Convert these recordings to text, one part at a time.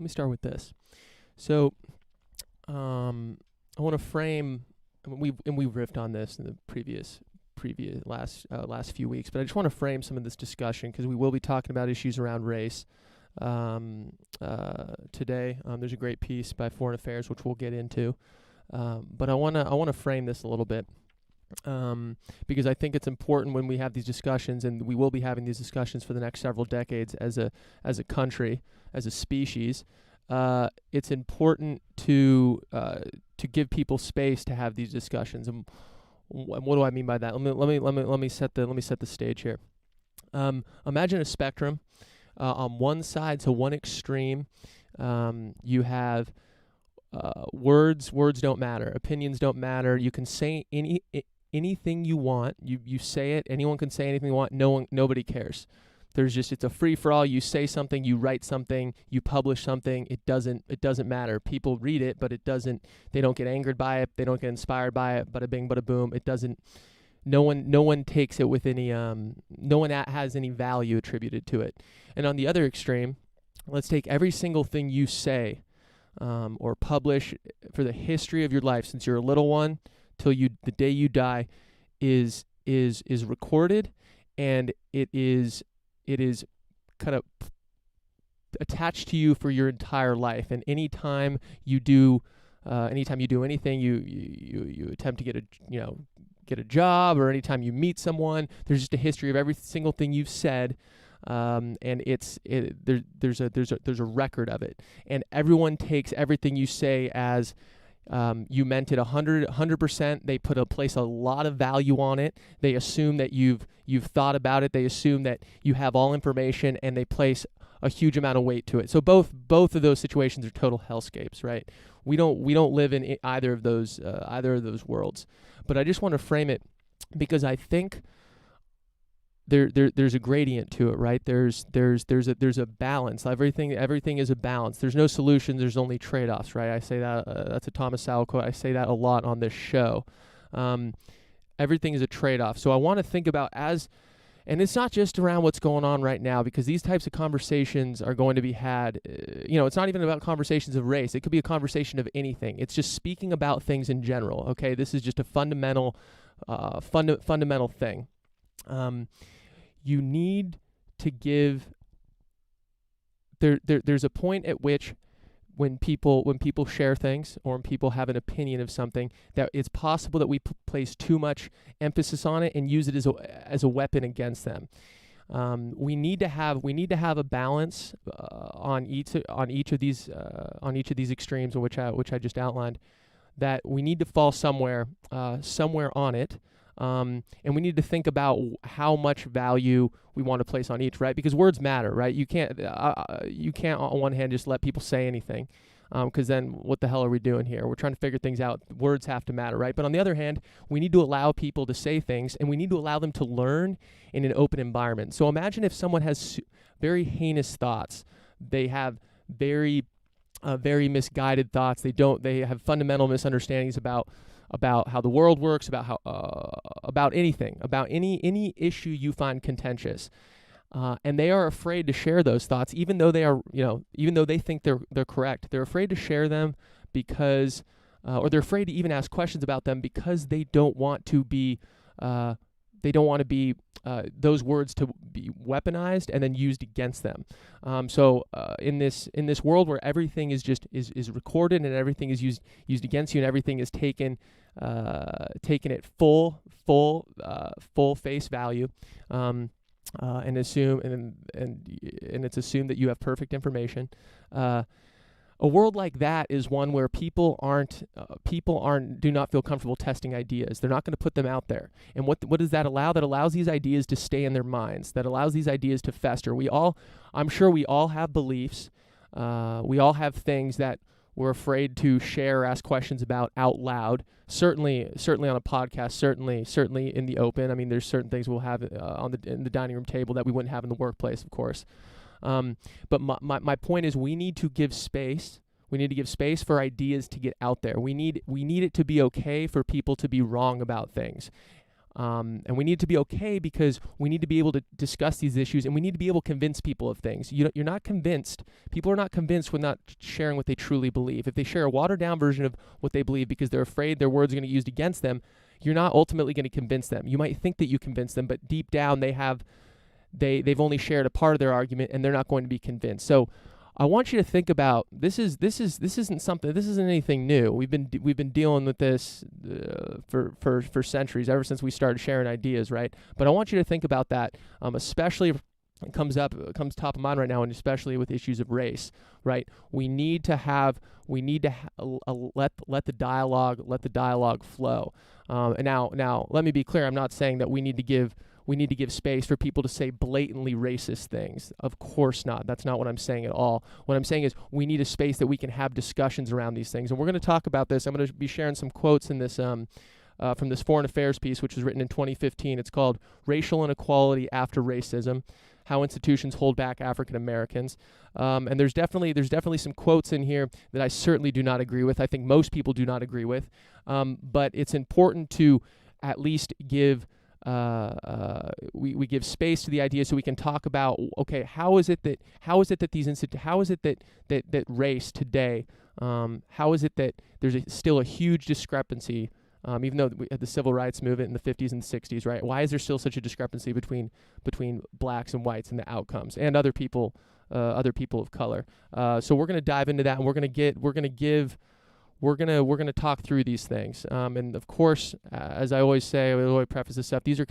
me start with this. So, I want to frame. We've riffed on this in the previous last few weeks, but I just want to frame some of this discussion because we will be talking about issues around race today. There's a great piece by Foreign Affairs which we'll get into, but I want to frame this a little bit. Because I think it's important when we have these discussions, and we will be having these discussions for the next several decades as a country, as a species. It's important to give people space to have these discussions. And what do I mean by that? Let me set the stage here. Imagine a spectrum. On one side, so one extreme, you have words. Words don't matter. Opinions don't matter. You can say anything you want. You say it. Anyone can say anything you want. Nobody cares. It's a free for all. You say something, you write something, you publish something. It doesn't matter. People read it, but they don't get angered by it. They don't get inspired by it. Bada bing, bada boom. No one takes it with any. No one has any value attributed to it. And on the other extreme, let's take every single thing you say or publish for the history of your life since you're a little one till the day you die is recorded, and it is kind of attached to you for your entire life. And anytime you do anything, you attempt to get a job, or anytime you meet someone, there's just a history of every single thing you've said, and there's a record of it, and everyone takes everything you say as you meant it 100%. They place a lot of value on it. They assume that you've thought about it. They assume that you have all information, and they place a huge amount of weight to it. So both of those situations are total hellscapes, right? We don't live in either of those worlds. But I just want to frame it because I think there's a gradient to it, right? There's a balance. Everything is a balance. There's no solutions. There's only trade-offs, right? I say that that's a Thomas Sowell quote. I say that a lot on this show. Everything is a trade-off. So I want to think about and it's not just around what's going on right now, because these types of conversations are going to be had. It's not even about conversations of race. It could be a conversation of anything. It's just speaking about things in general. Okay, this is just a fundamental thing. You need to give. There's a point at which, when people share things, or when people have an opinion of something, that it's possible that we place too much emphasis on it and use it as a weapon against them. We need to have a balance on each of these extremes, which I just outlined. That we need to fall somewhere on it. And we need to think about how much value we want to place on each, right? Because words matter, right? You can't on one hand just let people say anything, because then what the hell are we doing here? We're trying to figure things out. Words have to matter, right? But on the other hand, we need to allow people to say things, and we need to allow them to learn in an open environment. So imagine if someone has very heinous thoughts. They have very misguided thoughts. They have fundamental misunderstandings about how the world works, about anything, about any issue you find contentious, and they are afraid to share those thoughts, even though they think they're correct. They're afraid to share them because, or they're afraid to even ask questions about them because they don't want to be those words to be weaponized and then used against them. So in this world where everything is recorded and everything is used against you, and everything is taken at full face value, and it's assumed that you have perfect information. A world like that is one where people do not feel comfortable testing ideas. They're not going to put them out there. And what does that allow? That allows these ideas to stay in their minds. That allows these ideas to fester. I'm sure we all have beliefs. We all have things that we're afraid to share or ask questions about out loud. Certainly on a podcast. Certainly in the open. I mean, there's certain things we'll have in the dining room table that we wouldn't have in the workplace, of course. But my point is, we need to give space. We need to give space for ideas to get out there. We need it to be okay for people to be wrong about things. And we need to be okay because we need to be able to discuss these issues, and we need to be able to convince people of things. You're not convinced. People are not convinced when not sharing what they truly believe. If they share a watered-down version of what they believe because they're afraid their words are going to be used against them, you're not ultimately going to convince them. You might think that you convince them, but deep down they've only shared a part of their argument, and they're not going to be convinced. So I want you to think about this isn't anything new. We've been dealing with this for centuries, ever since we started sharing ideas, right? But I want you to think about that, especially if it comes top of mind right now, and especially with issues of race, right? We need to let the dialogue flow. And now let me be clear. I'm not saying that we need to give space for people to say blatantly racist things. Of course not. That's not what I'm saying at all. What I'm saying is we need a space that we can have discussions around these things. And we're going to talk about this. I'm going to be sharing some quotes in this from this foreign affairs piece, which was written in 2015. It's called Racial Inequality After Racism: How Institutions Hold Back African Americans. And there's definitely some quotes in here that I certainly do not agree with. I think most people do not agree with. But it's important to at least give we give space to the idea, so we can talk about, okay, how is it that race today, how is it that there's still a huge discrepancy, even though we had the civil rights movement in the 50s and 60s, right? Why is there still such a discrepancy between blacks and whites and the outcomes, and other people of color? So we're going to dive into that, and we're going to talk through these things. And of course, as I always say, I always preface this stuff, these are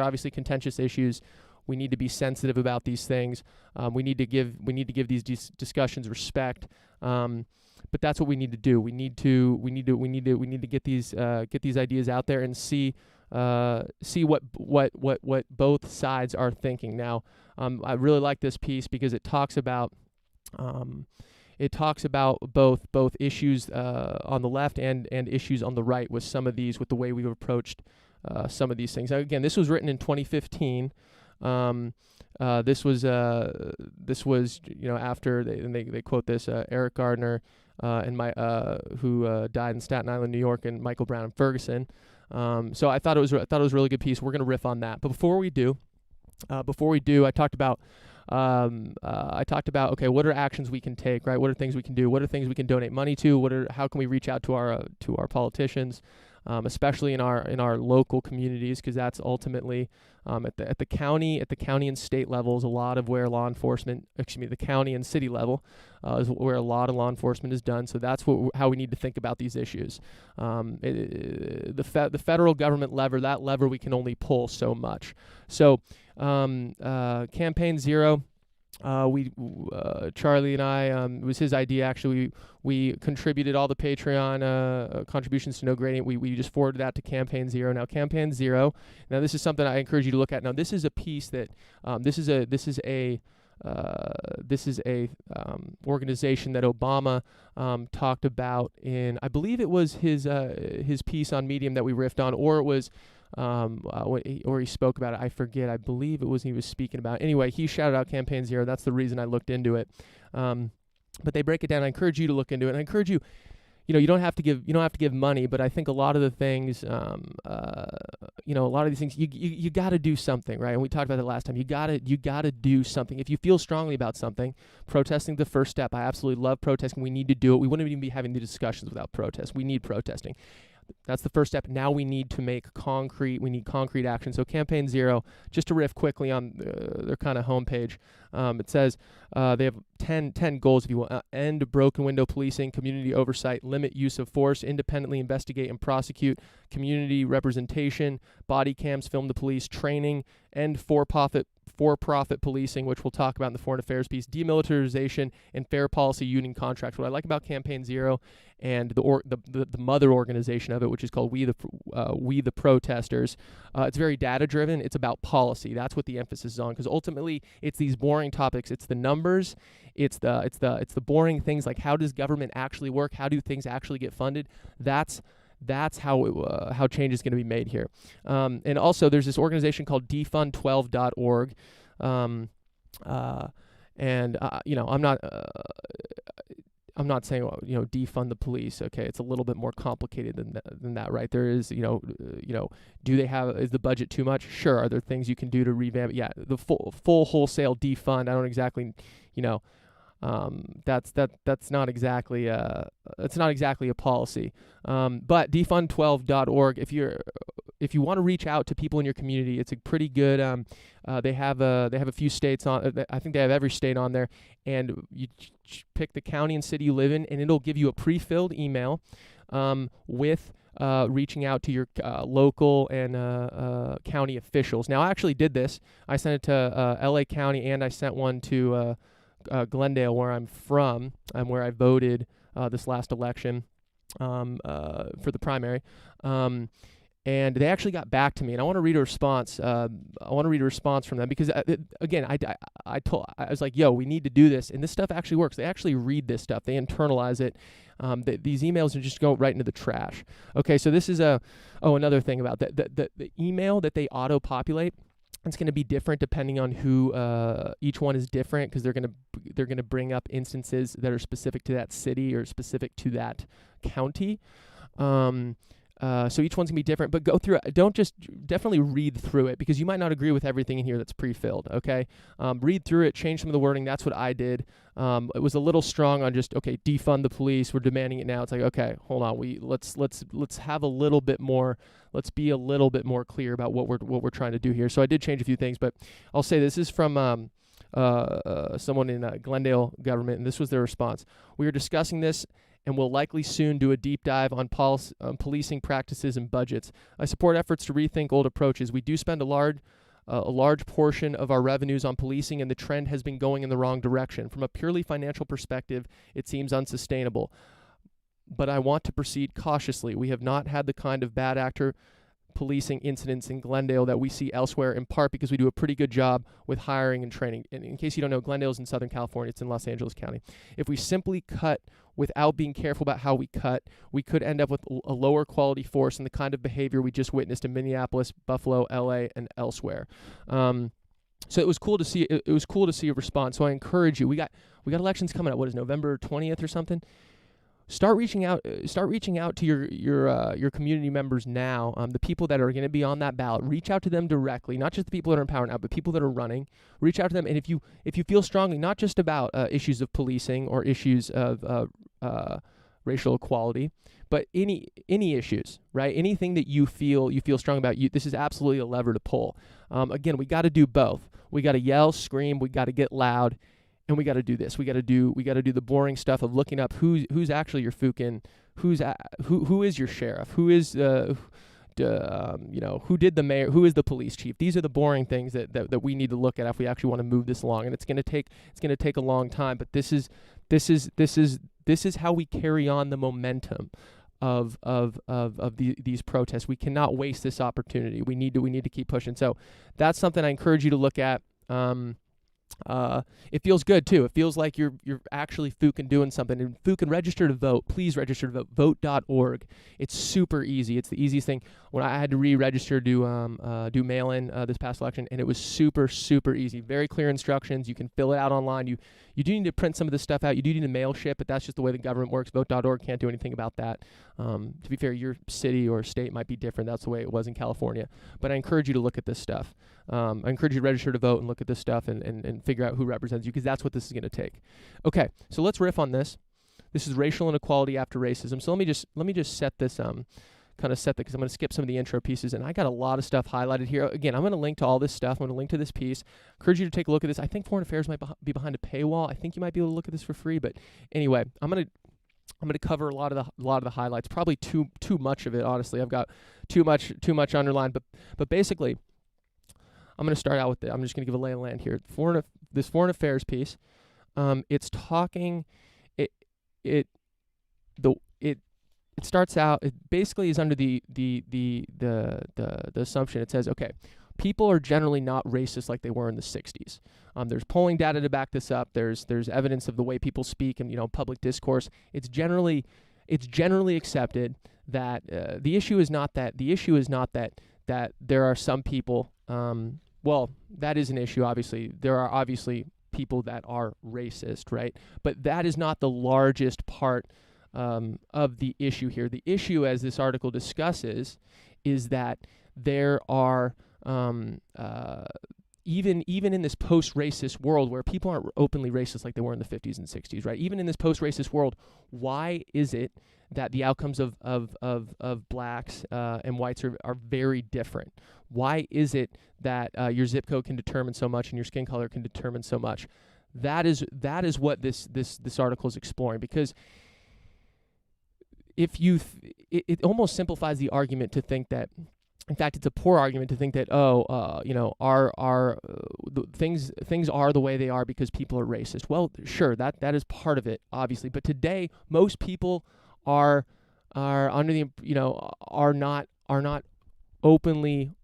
obviously contentious issues. We need to be sensitive about these things. We need to give these discussions respect. But that's what we need to do. We need to get these ideas out there and see what both sides are thinking. Now, I really like this piece because it talks about both issues on the left and issues on the right with the way we've approached some of these things. Now, again, this was written in 2015. This was after they quote this Eric Gardner who died in Staten Island, New York, and Michael Brown and Ferguson. So I thought it was a really good piece. We're going to riff on that. But before we do, I talked about okay, what are actions we can take, right? What are things we can do? What are things we can donate money to? How can we reach out to our politicians, especially in our local communities, because that's ultimately at the county and state levels, a lot of where the county and city level is where a lot of law enforcement is done. So that's how we need to think about these issues. The federal government lever we can only pull so much. So Campaign Zero, Charlie and I, it was his idea actually. We contributed all the Patreon contributions to No Gradient. We just forwarded that to Campaign Zero. Now Campaign Zero. Now this is something I encourage you to look at. Now this is a piece that this is a organization that Obama talked about in, I believe it was his piece on Medium that we riffed on, or it was or he spoke about it. I forget. I believe it was he was speaking about it. Anyway, he shouted out Campaign Zero. That's the reason I looked into it. But they break it down. I encourage you to look into it. And I encourage you, you don't have to give money, but I think a lot of the things, a lot of these things, you got to do something, right? And we talked about that last time. You got to do something. If you feel strongly about something, protesting the first step. I absolutely love protesting. We need to do it. We wouldn't even be having the discussions without protest. We need protesting. That's the first step. Now we need to make concrete action. So Campaign Zero, just to riff quickly on their kind of homepage, it says they have 10 goals, if you will. End broken window policing, community oversight, limit use of force, independently investigate and prosecute, community representation, body cams, film the police, training, end for-profit policing, which we'll talk about in the foreign affairs piece, demilitarization, and fair policy union contracts. What I like about Campaign Zero and the mother organization of it, which is called We the Protesters, it's very data driven. It's about policy. That's what the emphasis is on, because ultimately it's these boring topics. It's the numbers. It's the boring things like, how does government actually work? How do things actually get funded? That's how change is going to be made here. And also there's this organization called defund12.org. I'm not, I'm not saying, defund the police. Okay, it's a little bit more complicated than that, right? There is, is the budget too much? Sure. Are there things you can do to revamp it? Yeah, the full wholesale defund. I don't exactly, that's not exactly a policy. But defund12.org. If you want to reach out to people in your community, it's a pretty good. They have a few states on. I think they have every state on there, and you pick the county and city you live in, and it'll give you a pre-filled email with reaching out to your local and county officials. Now, I actually did this. I sent it to LA County, and I sent one to Glendale, where I'm from, and where I voted this last election for the primary. And they actually got back to me, and I want to read a response. From them because, again, I was like, "Yo, we need to do this," and this stuff actually works. They actually read this stuff, they internalize it. These emails are just go right into the trash. Okay, so this is another thing about that. The email that they auto-populate, it's going to be different depending on who. Each one is different because they're going to bring up instances that are specific to that city or specific to that county. So each one's going to be different, but go through it. Definitely read through it because you might not agree with everything in here that's pre-filled, okay? Read through it, change some of the wording. That's what I did. It was a little strong on just, okay, defund the police. We're demanding it now. It's like, okay, hold on. Let's have a little bit more. Let's be a little bit more clear about what we're trying to do here. So I did change a few things, but I'll say this is from someone in Glendale government, and this was their response. We are discussing this and will likely soon do a deep dive on policing practices and budgets. I support efforts to rethink old approaches. We do spend a large portion of our revenues on policing, and the trend has been going in the wrong direction. From a purely financial perspective, it seems unsustainable. But I want to proceed cautiously. We have not had the kind of bad actor policing incidents in Glendale that we see elsewhere, in part because we do a pretty good job with hiring and training. And in case you don't know, Glendale is in Southern California. It's in Los Angeles County. If we simply cut without being careful about how we cut, we could end up with a lower quality force and the kind of behavior we just witnessed in Minneapolis, Buffalo, LA, and elsewhere. So it was cool to see. It was cool to see a response. So I encourage you. We got elections coming up. What is November 20th or something? Start reaching out to your community members now. The people that are going to be on that ballot, reach out to them directly. Not just the people that are in power now, but people that are running. Reach out to them, and if you feel strongly, not just about issues of policing or issues of racial equality, but any issues, right? Anything that you feel strong about, this is absolutely a lever to pull. Again, we got to do both. We got to yell, scream. We got to get loud. And we got to do this. We got to do the boring stuff of looking up who's actually your fukin, who is your sheriff, who is who did the mayor, who is the police chief. These are the boring things that we need to look at if we actually want to move this along. And it's going to take a long time. But this is how we carry on the momentum of these protests. We cannot waste this opportunity. We need to keep pushing. So that's something I encourage you to look at. It feels good too. It feels like you're actually fucking doing something. And fucking register to vote. Please register to vote. Vote.org. It's super easy. It's the easiest thing. When I had to re-register to do mail-in this past election, and it was super, super easy. Very clear instructions. You can fill it out online. You do need to print some of this stuff out. You do need to mail ship, but that's just the way the government works. Vote.org can't do anything about that. To be fair, your city or state might be different. That's the way it was in California. But I encourage you to look at this stuff. I encourage you to register to vote and look at this stuff and figure out who represents you, because that's what this is going to take. Okay, so let's riff on this. This is racial inequality after racism. So let me just set this because I'm going to skip some of the intro pieces, and I got a lot of stuff highlighted here. Again, I'm going to link to all this stuff. I'm going to link to this piece. Encourage you to take a look at this. I think Foreign Affairs might be behind a paywall. I think you might be able to look at this for free. But anyway, I'm going to cover a lot of the highlights. Probably too much of it, honestly. I've got too much underlined. But basically, I'm going to start out with it. I'm just going to give a lay of land here. This Foreign Affairs piece. It's talking. It starts out. It basically is under the assumption. It says, okay, people are generally not racist like they were in the 60s. There's polling data to back this up. There's evidence of the way people speak and public discourse. It's generally accepted that the issue is not that. The issue is not that there are some people. Well, that is an issue. Obviously, there are obviously people that are racist, right? But that is not the largest part of the issue here. The issue, as this article discusses, is that there are even in this post-racist world where people aren't openly racist like they were in the 50s and 60s, right? Even in this post-racist world, why is it that the outcomes of blacks and whites are very different? Why is it that your zip code can determine so much and your skin color can determine so much? That is what this article is exploring, because if you it almost simplifies the argument to think that, in fact, it's a poor argument to think that things are the way they are because people are racist. Well, sure, that is part of it, obviously, but today most people are under the are not openly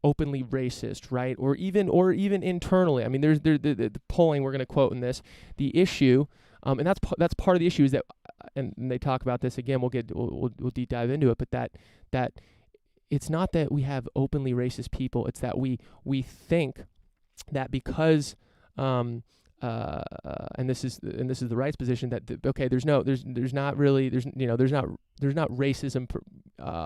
racist, right? Or even internally. I mean, there's the polling we're going to quote in this. The issue, and that's part of the issue, is that, and they talk about this again. We'll deep dive into it, but that it's not that we have openly racist people. It's that we think that because and this is the right's position, that there's not racism,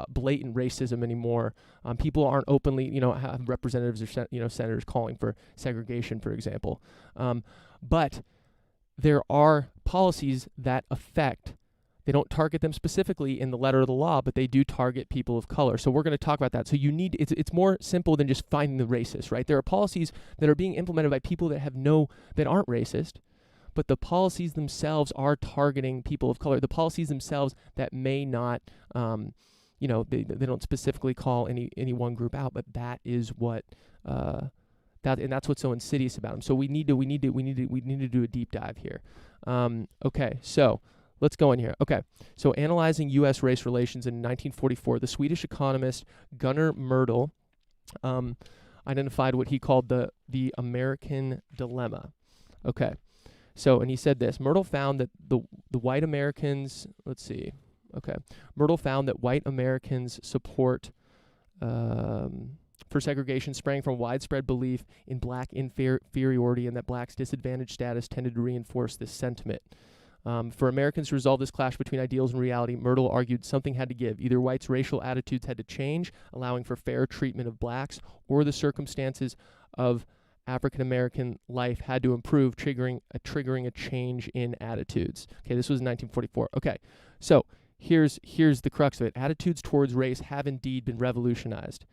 blatant racism anymore. People aren't openly have representatives or senators calling for segregation, for example, but there are policies that affect. They don't target them specifically in the letter of the law, but they do target people of color. So we're going to talk about that. So it's more simple than just finding the racist, right? There are policies that are being implemented by people that aren't racist, but the policies themselves are targeting people of color. The policies themselves that may not, they don't specifically call any one group out, but that is what and that's what's so insidious about them. So we need to do a deep dive here. Okay, so. Let's go in here. Okay, so analyzing U.S. race relations in 1944, the Swedish economist Gunnar Myrdal identified what he called the American dilemma. Okay, so, and he said this: Myrdal found that the white Americans, Myrdal found that white Americans' support for segregation sprang from widespread belief in black inferiority, and that blacks' disadvantaged status tended to reinforce this sentiment. For Americans to resolve this clash between ideals and reality, Myrdal argued something had to give. Either whites' racial attitudes had to change, allowing for fair treatment of blacks, or the circumstances of African American life had to improve, triggering a change in attitudes. Okay, this was 1944. Okay, so here's the crux of it. Attitudes towards race have indeed been revolutionized.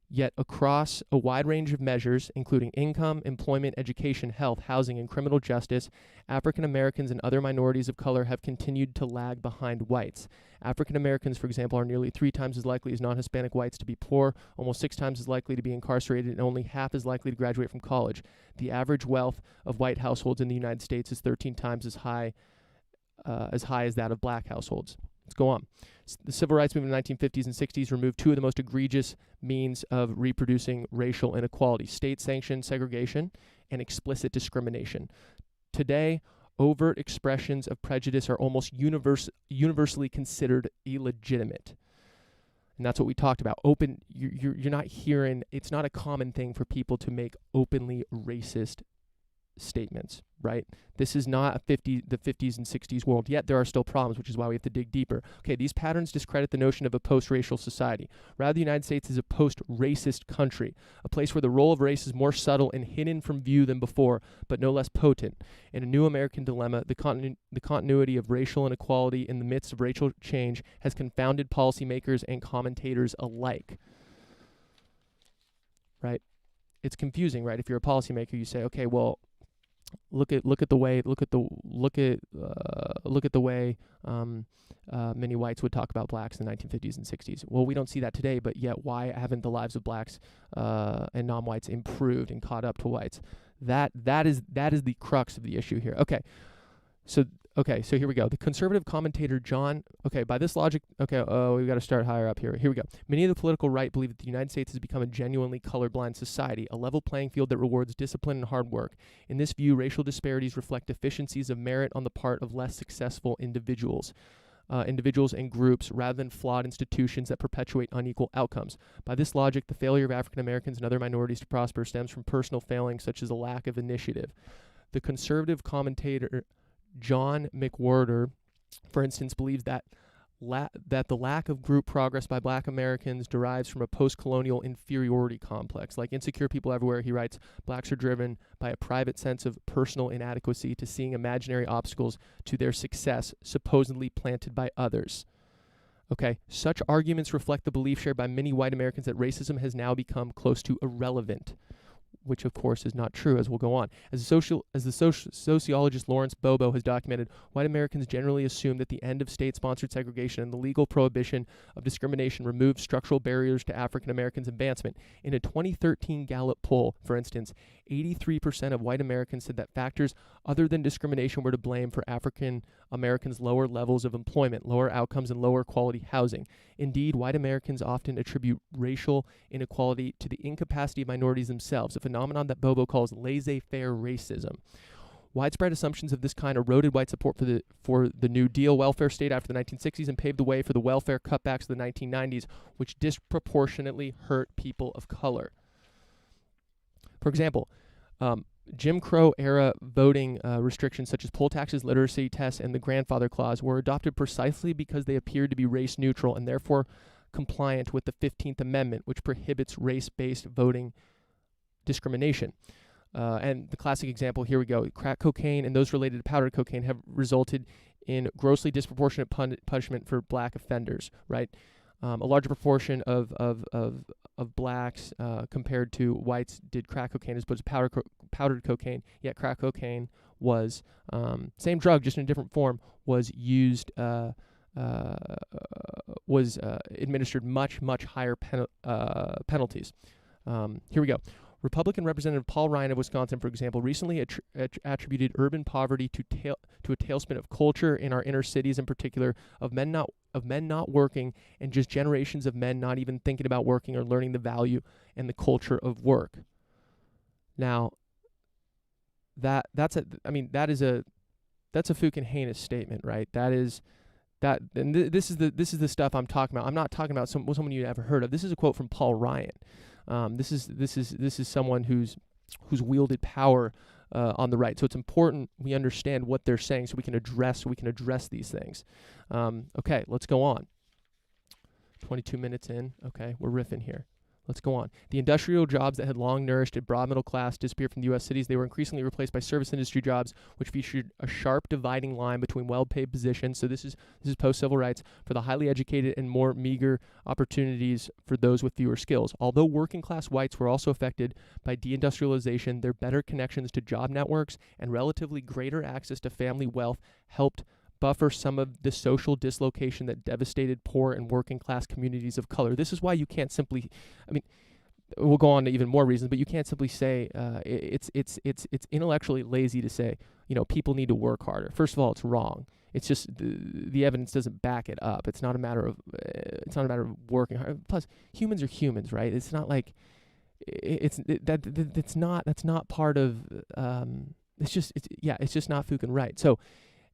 Yet across a wide range of measures, including income, employment, education, health, housing, and criminal justice, African Americans and other minorities of color have continued to lag behind whites. African Americans, for example, are nearly 3 times as likely as non-Hispanic whites to be poor, almost 6 times as likely to be incarcerated, and only half as likely to graduate from college. The average wealth of white households in the United States is 13 times as high as that of black households. Let's go on. The civil rights movement in the 1950s and 60s removed 2 of the most egregious means of reproducing racial inequality: state-sanctioned segregation and explicit discrimination. Today, overt expressions of prejudice are almost universally considered illegitimate. And that's what we talked about. You're not hearing, it's not a common thing for people to make openly racist statements, right? This is not the 50s and 60s world, yet there are still problems, which is why we have to dig deeper. Okay, these patterns discredit the notion of a post-racial society. Rather, the United States is a post-racist country, a place where the role of race is more subtle and hidden from view than before, but no less potent. In a new American dilemma, the continuity of racial inequality in the midst of racial change has confounded policymakers and commentators alike. Right? It's confusing, right? If you're a policymaker, you say, okay, well, look at the way many whites would talk about blacks in the 1950s and 60s. Well, we don't see that today, but yet why haven't the lives of blacks and non-whites improved and caught up to whites? That is the crux of the issue here. Okay, so here we go. The conservative commentator John. Okay, by this logic. Okay, we've got to start higher up here. Here we go. Many of the political right believe that the United States has become a genuinely colorblind society, a level playing field that rewards discipline and hard work. In this view, racial disparities reflect deficiencies of merit on the part of less successful individuals and groups, rather than flawed institutions that perpetuate unequal outcomes. By this logic, the failure of African Americans and other minorities to prosper stems from personal failings such as a lack of initiative. The conservative commentator John McWhorter, for instance, believes that the lack of group progress by Black Americans derives from a post-colonial inferiority complex. Like insecure people everywhere, he writes, blacks are driven by a private sense of personal inadequacy to seeing imaginary obstacles to their success supposedly planted by others. Okay, such arguments reflect the belief shared by many white Americans that racism has now become close to irrelevant, which of course is not true, as we'll go on. As the sociologist Lawrence Bobo has documented, white Americans generally assume that the end of state-sponsored segregation and the legal prohibition of discrimination removed structural barriers to African Americans' advancement. In a 2013 Gallup poll, for instance, 83% of white Americans said that factors other than discrimination were to blame for African Americans' lower levels of employment, lower outcomes, and lower quality housing. Indeed, white Americans often attribute racial inequality to the incapacity of minorities themselves, a phenomenon that Bobo calls laissez-faire racism. Widespread assumptions of this kind eroded white support for the New Deal welfare state after the 1960s and paved the way for the welfare cutbacks of the 1990s, which disproportionately hurt people of color. For example, Jim Crow-era voting restrictions such as poll taxes, literacy tests, and the grandfather clause were adopted precisely because they appeared to be race-neutral and therefore compliant with the 15th Amendment, which prohibits race-based voting discrimination. And the classic example, here we go, crack cocaine and those related to powdered cocaine have resulted in grossly disproportionate punishment for black offenders, right? A larger proportion of blacks compared to whites did crack cocaine as opposed to powdered cocaine, yet crack cocaine was, same drug, just in a different form, was used, administered much higher penalties. Here we go. Republican Representative Paul Ryan of Wisconsin, for example, recently attributed urban poverty to a tailspin of culture in our inner cities, in particular, of men not working, and just generations of men not even thinking about working or learning the value and the culture of work. Now, that's a fucking heinous statement, right? This is the stuff I'm talking about. I'm not talking about someone you've ever heard of. This is a quote from Paul Ryan. This is someone who's wielded power on the right. So it's important we understand what they're saying so we can address these things. Okay, let's go on. 22 minutes in. Okay, we're riffing here. Let's go on. The industrial jobs that had long nourished a broad middle class disappeared from the U.S. cities. They were increasingly replaced by service industry jobs, which featured a sharp dividing line between well-paid positions. So this is post-civil rights for the highly educated and more meager opportunities for those with fewer skills. Although working-class whites were also affected by deindustrialization, their better connections to job networks and relatively greater access to family wealth helped buffer some of the social dislocation that devastated poor and working class communities of color. This is why you can't simply, we'll go on to even more reasons, but you can't simply say it's intellectually lazy to say, people need to work harder. First of all, it's wrong. It's just the evidence doesn't back it up. It's not a matter of working hard. Plus, humans are humans, right? It's not like that's not part of. It's just not fucking right. So.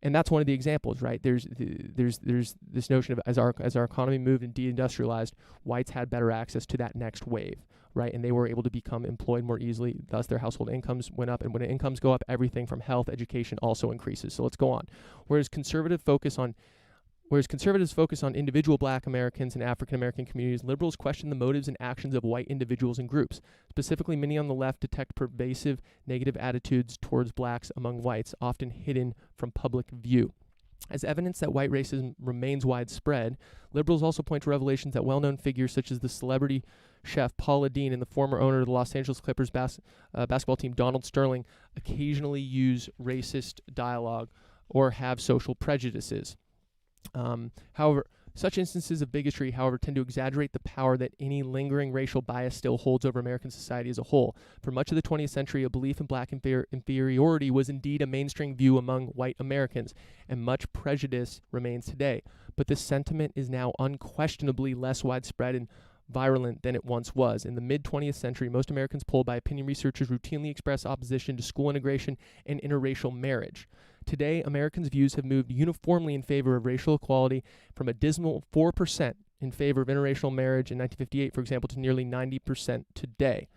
And that's one of the examples, right? There's this notion of as our economy moved and deindustrialized, whites had better access to that next wave, right? And they were able to become employed more easily. Thus, their household incomes went up. And when incomes go up, everything from health, education also increases. So let's go on. Whereas conservatives focus on individual black Americans and African American communities, liberals question the motives and actions of white individuals and groups. Specifically, many on the left detect pervasive negative attitudes towards blacks among whites, often hidden from public view. As evidence that white racism remains widespread, liberals also point to revelations that well-known figures such as the celebrity chef Paula Deen and the former owner of the Los Angeles Clippers basketball team Donald Sterling occasionally use racist dialogue or have social prejudices. However, such instances of bigotry, tend to exaggerate the power that any lingering racial bias still holds over American society as a whole. For much of the 20th century, a belief in black inferiority was indeed a mainstream view among white Americans, and much prejudice remains today. But this sentiment is now unquestionably less widespread and virulent than it once was. In the mid-20th century, most Americans polled by opinion researchers routinely express opposition to school integration and interracial marriage. Today, Americans' views have moved uniformly in favor of racial equality from a dismal 4% in favor of interracial marriage in 1958, for example, to nearly 90% today.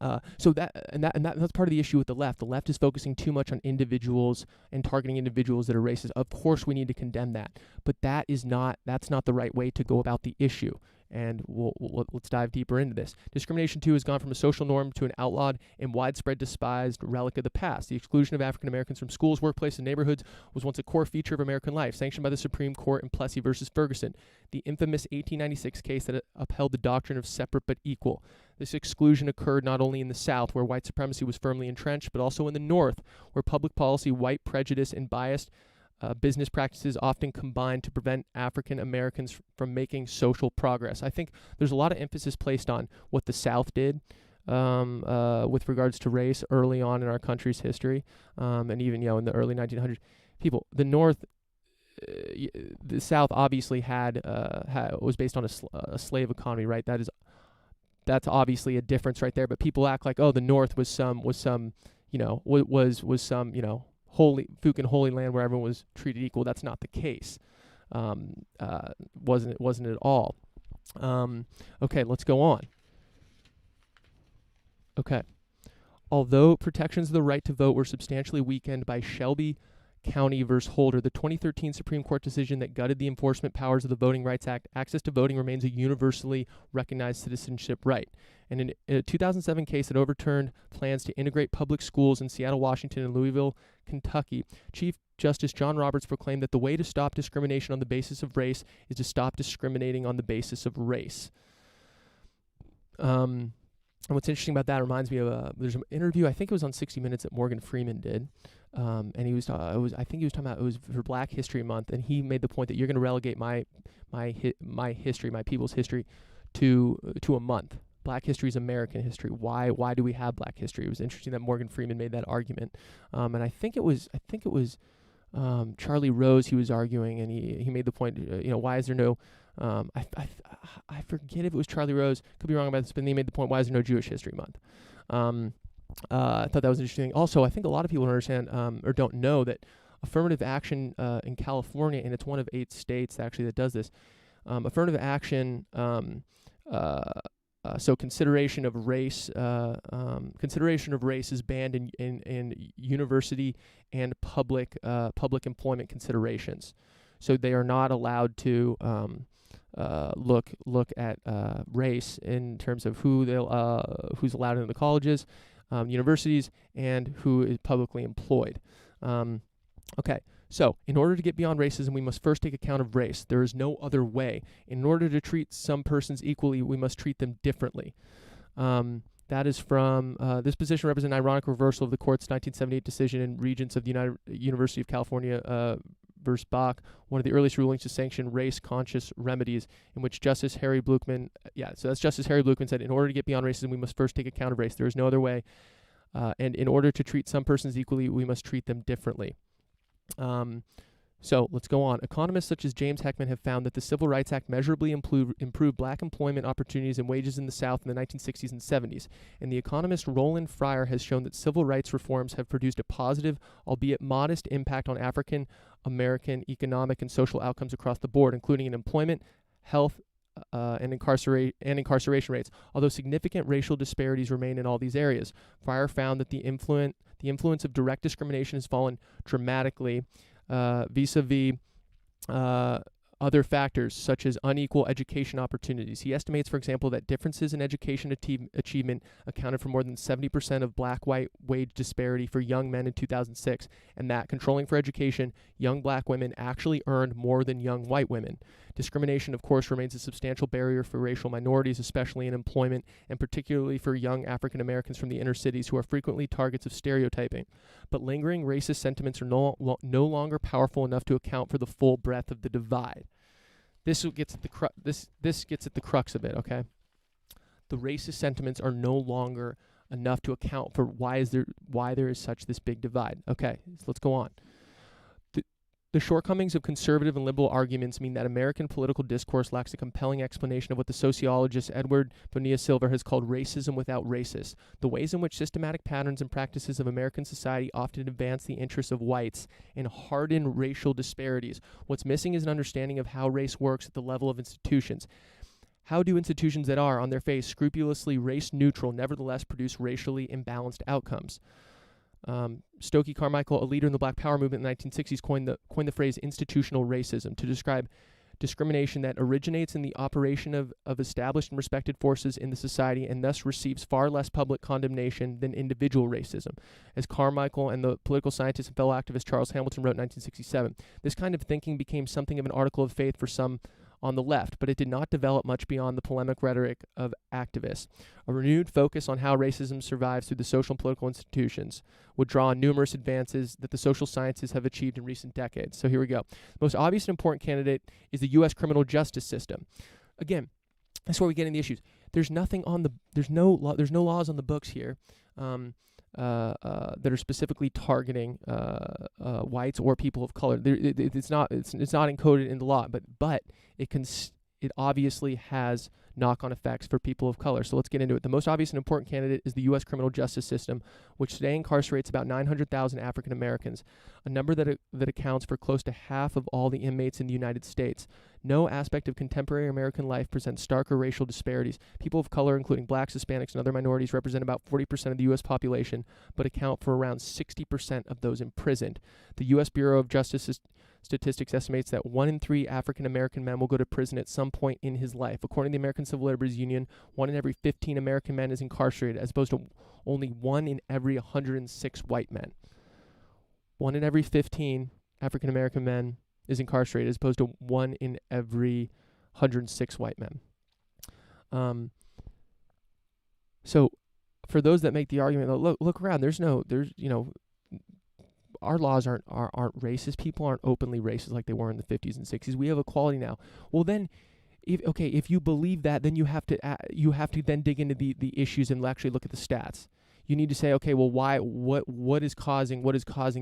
That's part of the issue with the left. The left is focusing too much on individuals and targeting individuals that are racist. Of course, we need to condemn that, but that's not the right way to go about the issue. And let's dive deeper into this. Discrimination, too, has gone from a social norm to an outlawed and widespread despised relic of the past. The exclusion of African Americans from schools, workplaces, and neighborhoods was once a core feature of American life, sanctioned by the Supreme Court in Plessy versus Ferguson, the infamous 1896 case that upheld the doctrine of separate but equal. This exclusion occurred not only in the South, where white supremacy was firmly entrenched, but also in the North, where public policy, white prejudice, and biased business practices often combined to prevent African Americans from making social progress. I think there's a lot of emphasis placed on what the South did with regards to race early on in our country's history, and even in the early 1900s. The North, the South obviously was based on a slave economy, right? That's obviously a difference right there. But people act like, the North was some holy land where everyone was treated equal. That's not the case. Wasn't at all. Okay, let's go on. Okay. Although protections of the right to vote were substantially weakened by Shelby County versus Holder, the 2013 Supreme Court decision that gutted the enforcement powers of the Voting Rights Act, access to voting remains a universally recognized citizenship right. And in a 2007 case that overturned plans to integrate public schools in Seattle, Washington, and Louisville, Kentucky, Chief Justice John Roberts proclaimed that the way to stop discrimination on the basis of race is to stop discriminating on the basis of race. And what's interesting about that reminds me of there's an interview, I think it was on 60 Minutes, that Morgan Freeman did. And he was, I think he was talking about, it was for Black History Month, and he made the point that you're going to relegate my history, my people's history, to a month. Black history is American history. Why do we have Black history? It was interesting that Morgan Freeman made that argument, and I think it was Charlie Rose he was arguing, and he made the point, why is there no I forget if it was Charlie Rose, could be wrong about this, but he made the point, why is there no Jewish History Month? I thought that was interesting. Also, I think a lot of people don't understand or don't know that affirmative action in California, and it's one of 8 states actually that does this, affirmative action, so consideration of race is banned in university and public employment considerations. So they are not allowed to look at race in terms of who's allowed into the colleges, universities, and who is publicly employed. Okay, so in order to get beyond racism, we must first take account of race. There is no other way. In order to treat some persons equally, we must treat them differently. That is from, this position represents an ironic reversal of the court's 1978 decision in Regents of the University of California versus Bach, one of the earliest rulings to sanction race-conscious remedies, in which Justice Harry Bluchman, Justice Harry Bluchman said, in order to get beyond racism, we must first take account of race. There is no other way. And in order to treat some persons equally, we must treat them differently. So let's go on. Economists such as James Heckman have found that the Civil Rights Act measurably improved black employment opportunities and wages in the South in the 1960s and 70s. And the economist Roland Fryer has shown that civil rights reforms have produced a positive, albeit modest, impact on African American economic and social outcomes across the board, including in employment, health, and incarceration rates, although significant racial disparities remain in all these areas. Fryer found that the influence of direct discrimination has fallen dramatically vis-a-vis other factors such as unequal education opportunities. He estimates, for example, that differences in education achievement accounted for more than 70% of black-white wage disparity for young men in 2006, and that, controlling for education, young black women actually earned more than young white women. Discrimination, of course, remains a substantial barrier for racial minorities, especially in employment, and particularly for young African Americans from the inner cities who are frequently targets of stereotyping. But lingering racist sentiments are no longer powerful enough to account for the full breadth of the divide. This gets at the crux of it, okay? The racist sentiments are no longer enough to account for why there is such this big divide. Okay, so let's go on. The shortcomings of conservative and liberal arguments mean that American political discourse lacks a compelling explanation of what the sociologist Edward Bonilla Silver has called racism without racists, the ways in which systematic patterns and practices of American society often advance the interests of whites and harden racial disparities. What's missing is an understanding of how race works at the level of institutions. How do institutions that are, on their face, scrupulously race-neutral nevertheless produce racially imbalanced outcomes? Stokely Carmichael, a leader in the Black Power movement in the 1960s, coined the phrase institutional racism to describe discrimination that originates in the operation of established and respected forces in the society and thus receives far less public condemnation than individual racism. As Carmichael and the political scientist and fellow activist Charles Hamilton wrote in 1967, this kind of thinking became something of an article of faith for some on the left, but it did not develop much beyond the polemic rhetoric of activists. A renewed focus on how racism survives through the social and political institutions would draw on numerous advances that the social sciences have achieved in recent decades. So here we go. The most obvious and important candidate is the U.S. criminal justice system. Again, that's where we get into the issues. There's no laws on the books here that are specifically targeting whites or people of color. It's not encoded in the law, but it obviously has knock-on effects for people of color. So let's get into it. The most obvious and important candidate is the U.S. criminal justice system, which today incarcerates about 900,000 African Americans, a number that accounts for close to half of all the inmates in the United States. No aspect of contemporary American life presents starker racial disparities. People of color, including blacks, Hispanics, and other minorities, represent about 40% of the U.S. population, but account for around 60% of those imprisoned. The U.S. Bureau of Justice Statistics estimates that 1 in 3 African American men will go to prison at some point in his life. According to the American Civil Liberties Union, 1 in every 15 American men is incarcerated, as opposed to only 1 in every 106 white men. 1 in every 15 African American men is incarcerated, as opposed to 1 in every 106 white men. So, for those that make the argument, look around. Our laws aren't racist. People aren't openly racist like they were in the 50s and 60s. We have equality now. Well, then, if you believe that, then you have to then dig into the issues and actually look at the stats. You need to say, okay, well, why? What is causing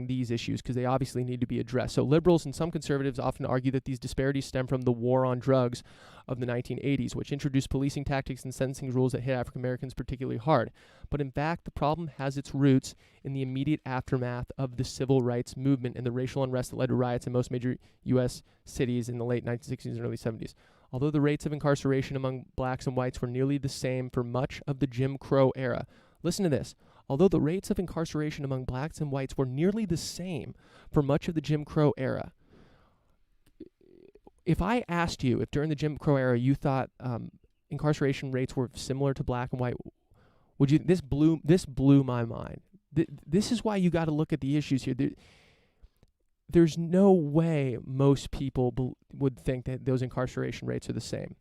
these issues? Because they obviously need to be addressed. So liberals and some conservatives often argue that these disparities stem from the war on drugs of the 1980s, which introduced policing tactics and sentencing rules that hit African Americans particularly hard. But in fact, the problem has its roots in the immediate aftermath of the civil rights movement and the racial unrest that led to riots in most major U.S. cities in the late 1960s and early 70s. Although the rates of incarceration among blacks and whites were nearly the same for much of the Jim Crow era. Listen to this. Although the rates of incarceration among blacks and whites were nearly the same for much of the Jim Crow era, if I asked you if during the Jim Crow era you thought incarceration rates were similar to black and white, would you? This blew my mind. This is why you got to look at the issues here. There's no way most people would think that those incarceration rates are the same.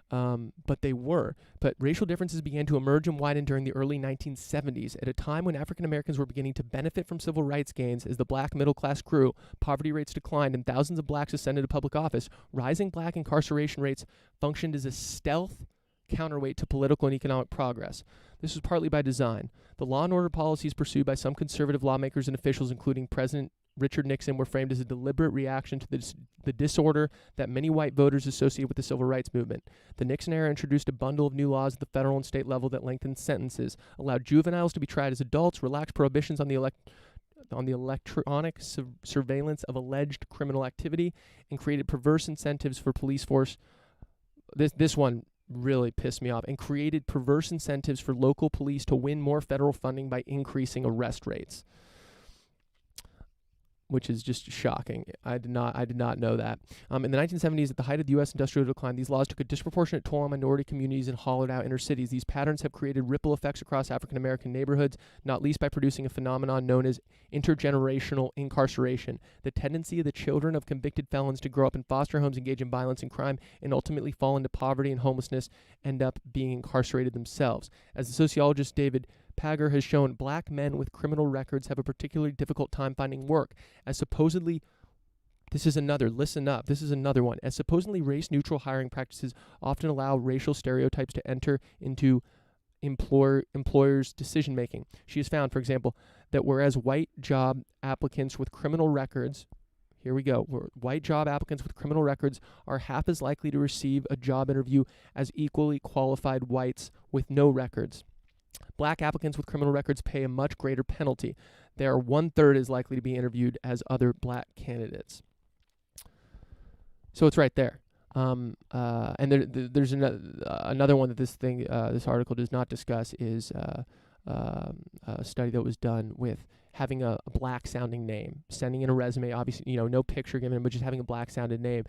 But they were. But racial differences began to emerge and widen during the early 1970s, at a time when African Americans were beginning to benefit from civil rights gains. As the black middle class grew, poverty rates declined, and thousands of blacks ascended to public office, rising black incarceration rates functioned as a stealth counterweight to political and economic progress. This was partly by design. The law and order policies pursued by some conservative lawmakers and officials, including President Richard Nixon, were framed as a deliberate reaction to the disorder that many white voters associate with the civil rights movement. The Nixon era introduced a bundle of new laws at the federal and state level that lengthened sentences, allowed juveniles to be tried as adults, relaxed prohibitions on the electronic surveillance of alleged criminal activity, and created perverse incentives for police force. This one really pissed me off, and created perverse incentives for local police to win more federal funding by increasing arrest rates, which is just shocking. I did not know that. In the 1970s, at the height of the U.S. industrial decline, these laws took a disproportionate toll on minority communities and hollowed out inner cities. These patterns have created ripple effects across African American neighborhoods, not least by producing a phenomenon known as intergenerational incarceration, the tendency of the children of convicted felons to grow up in foster homes, engage in violence and crime, and ultimately fall into poverty and homelessness, end up being incarcerated themselves. As the sociologist David Pager has shown, black men with criminal records have a particularly difficult time finding work, as supposedly, listen up, this is another one, as supposedly race-neutral hiring practices often allow racial stereotypes to enter into employers' decision-making. She has found, for example, that whereas white job applicants with criminal records, here we go, white job applicants with criminal records are half as likely to receive a job interview as equally qualified whites with no records. Black applicants with criminal records pay a much greater penalty. They are 1/3 as likely to be interviewed as other black candidates. So it's right there. there's another one that this article does not discuss is a study that was done with having a black sounding name, sending in a resume, obviously, no picture given, but just having a black sounded name,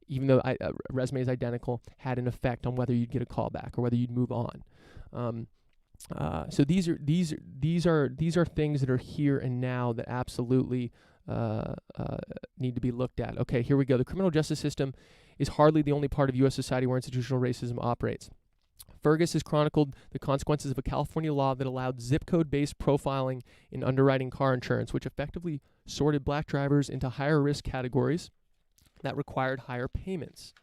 even though a resume is identical, had an effect on whether you'd get a call back or whether you'd move on. So these are things that are here and now that absolutely need to be looked at. Okay, here we go. The criminal justice system is hardly the only part of U.S. society where institutional racism operates. Fergus has chronicled the consequences of a California law that allowed zip code-based profiling in underwriting car insurance, which effectively sorted black drivers into higher risk categories that required higher payments.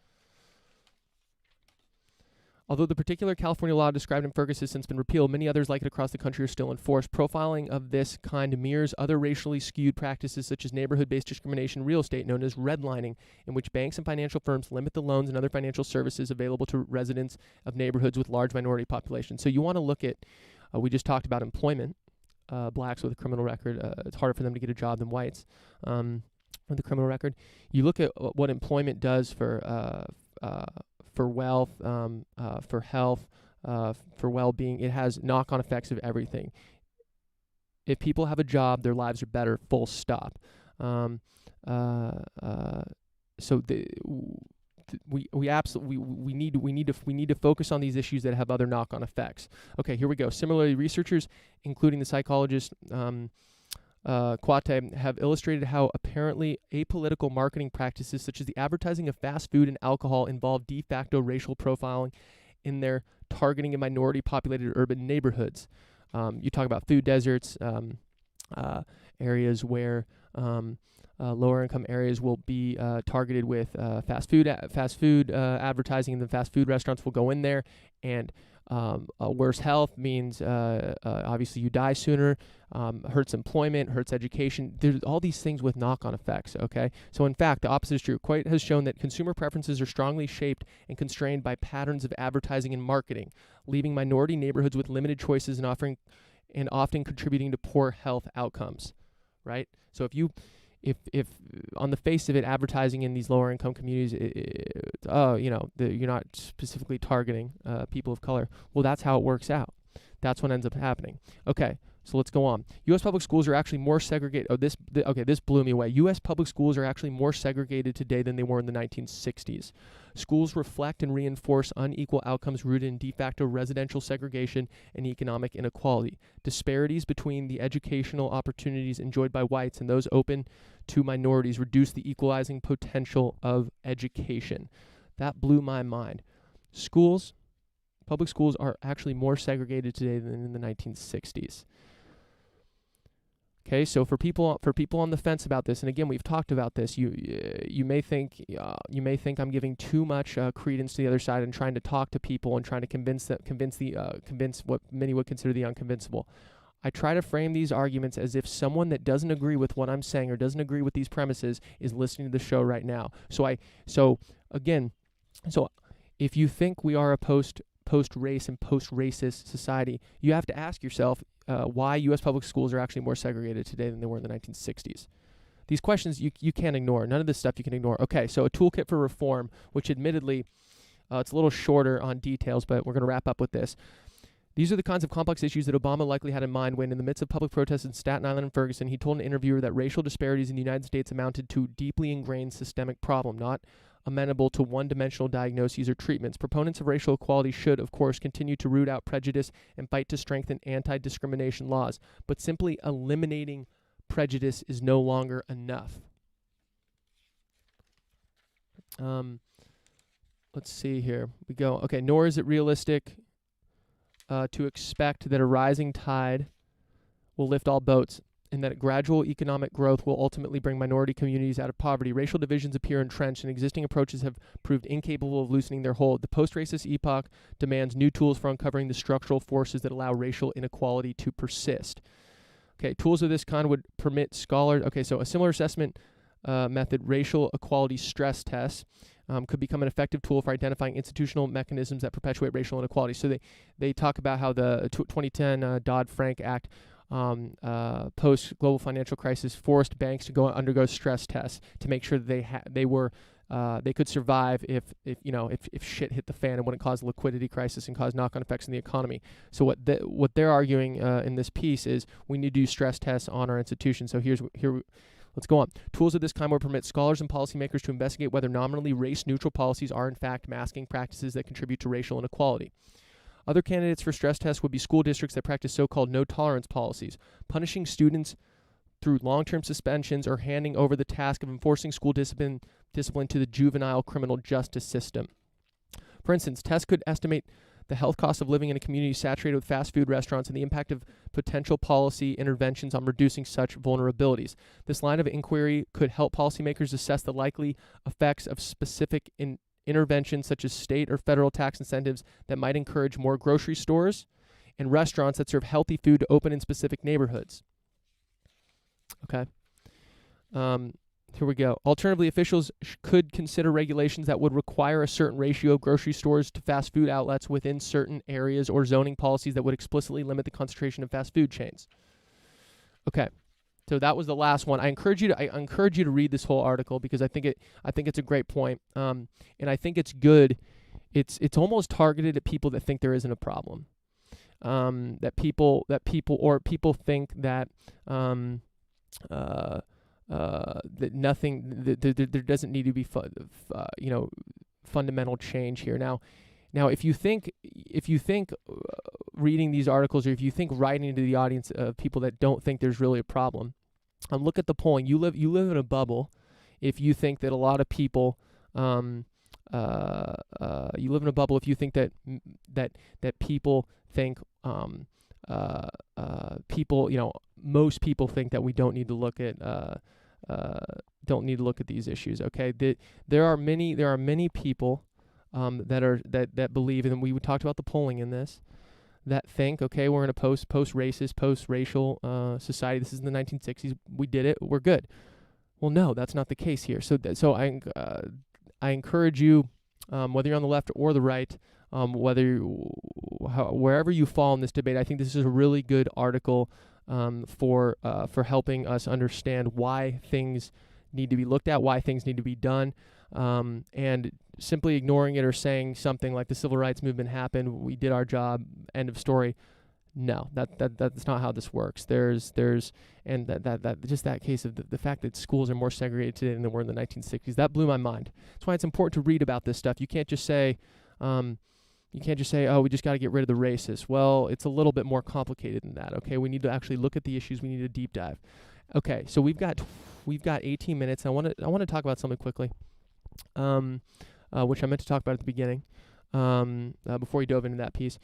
Although the particular California law described in Fergus has since been repealed, many others like it across the country are still in force. Profiling of this kind mirrors other racially skewed practices such as neighborhood-based discrimination in real estate, known as redlining, in which banks and financial firms limit the loans and other financial services available to residents of neighborhoods with large minority populations. So you want to look at, we just talked about employment. Blacks with a criminal record, it's harder for them to get a job than whites with a criminal record. You look at what employment does for wealth, for health, for well-being. It has knock-on effects of everything. If people have a job, their lives are better, full stop. So we absolutely need to focus on these issues that have other knock-on effects. Okay, here we go. Similarly, researchers, including the psychologist Quate, have illustrated how apparently apolitical marketing practices such as the advertising of fast food and alcohol involve de facto racial profiling in their targeting of minority populated urban neighborhoods. You talk about food deserts, areas where lower income areas will be targeted with fast food advertising, and the fast food restaurants will go in there, and worse health means obviously you die sooner, hurts employment, hurts education. There's all these things with knock-on effects, okay? So in fact, the opposite is true. Quite has shown that consumer preferences are strongly shaped and constrained by patterns of advertising and marketing, leaving minority neighborhoods with limited choices and often contributing to poor health outcomes, right? So if on the face of it, advertising in these lower income communities, you're not specifically targeting people of color. Well, that's how it works out. That's what ends up happening. Okay, so let's go on. U.S. public schools are actually more segregated. This blew me away. U.S. public schools are actually more segregated today than they were in the 1960s. Schools reflect and reinforce unequal outcomes rooted in de facto residential segregation and economic inequality. Disparities between the educational opportunities enjoyed by whites and those open to minorities reduce the equalizing potential of education. That blew my mind. Public schools are actually more segregated today than in the 1960s. Okay, so for people on the fence about this, and again, we've talked about this. You may think I'm giving too much credence to the other side and trying to talk to people and trying to convince what many would consider the unconvincible. I try to frame these arguments as if someone that doesn't agree with what I'm saying or doesn't agree with these premises is listening to the show right now. So if you think we are a post-race and post-racist society, you have to ask yourself why U.S. public schools are actually more segregated today than they were in the 1960s. These questions you can't ignore. None of this stuff you can ignore. Okay, so a toolkit for reform, which admittedly it's a little shorter on details, but we're going to wrap up with this. These are the kinds of complex issues that Obama likely had in mind when, in the midst of public protests in Staten Island and Ferguson, he told an interviewer that racial disparities in the United States amounted to deeply ingrained systemic problem, not amenable to one-dimensional diagnoses or treatments. Proponents of racial equality should, of course, continue to root out prejudice and fight to strengthen anti-discrimination laws, but simply eliminating prejudice is no longer enough. Let's see here. We go. Okay, nor is it realistic to expect that a rising tide will lift all boats, and that gradual economic growth will ultimately bring minority communities out of poverty. Racial divisions appear entrenched, and existing approaches have proved incapable of loosening their hold. The post-racist epoch demands new tools for uncovering the structural forces that allow racial inequality to persist. Okay, tools of this kind would permit scholars... Okay, so a similar assessment method, racial equality stress tests, could become an effective tool for identifying institutional mechanisms that perpetuate racial inequality. So they talk about how the 2010 Dodd-Frank Act, post-global financial crisis, forced banks to undergo stress tests to make sure that they were they could survive if shit hit the fan and wouldn't cause a liquidity crisis and cause knock-on effects in the economy. So what they're arguing in this piece is we need to do stress tests on our institutions. So let's go on. Tools of this kind will permit scholars and policymakers to investigate whether nominally race-neutral policies are in fact masking practices that contribute to racial inequality. Other candidates for stress tests would be school districts that practice so-called no-tolerance policies, punishing students through long-term suspensions or handing over the task of enforcing school discipline to the juvenile criminal justice system. For instance, tests could estimate the health costs of living in a community saturated with fast food restaurants and the impact of potential policy interventions on reducing such vulnerabilities. This line of inquiry could help policymakers assess the likely effects of specific interventions such as state or federal tax incentives that might encourage more grocery stores and restaurants that serve healthy food to open in specific neighborhoods. Okay. Here we go. Alternatively, officials could consider regulations that would require a certain ratio of grocery stores to fast food outlets within certain areas or zoning policies that would explicitly limit the concentration of fast food chains. Okay. So that was the last one. I encourage you to read this whole article because I think it's a great point. And I think it's good. It's almost targeted at people that think there isn't a problem. That people think that that nothing, there doesn't need to be fundamental change here. Now, if you think reading these articles, or if you think writing to the audience of people that don't think there's really a problem, look at the polling. You live in a bubble. If you think that a lot of people, you live in a bubble. If you think that people think most people think that we don't need to look at these issues. Okay, there are many people that believe, and we talked about the polling in this, that think, okay, we're in a post-racist, post-racial society. This is in the 1960s. We did it. We're good. Well, no, that's not the case here. So I encourage you, whether you're on the left or the right, wherever you fall in this debate, I think this is a really good article for helping us understand why things need to be looked at, why things need to be done, and simply ignoring it or saying something like the civil rights movement happened, we did our job, end of story. No, that's not how this works. There's just that case of the fact that schools are more segregated today than they were in the 1960s. That blew my mind. That's why it's important to read about this stuff. You can't just say, oh, we just got to get rid of the racists. Well, it's a little bit more complicated than that. Okay, we need to actually look at the issues. We need a deep dive. Okay, so we've got 18 minutes. I want to talk about something quickly, which I meant to talk about at the beginning, before we dove into that piece.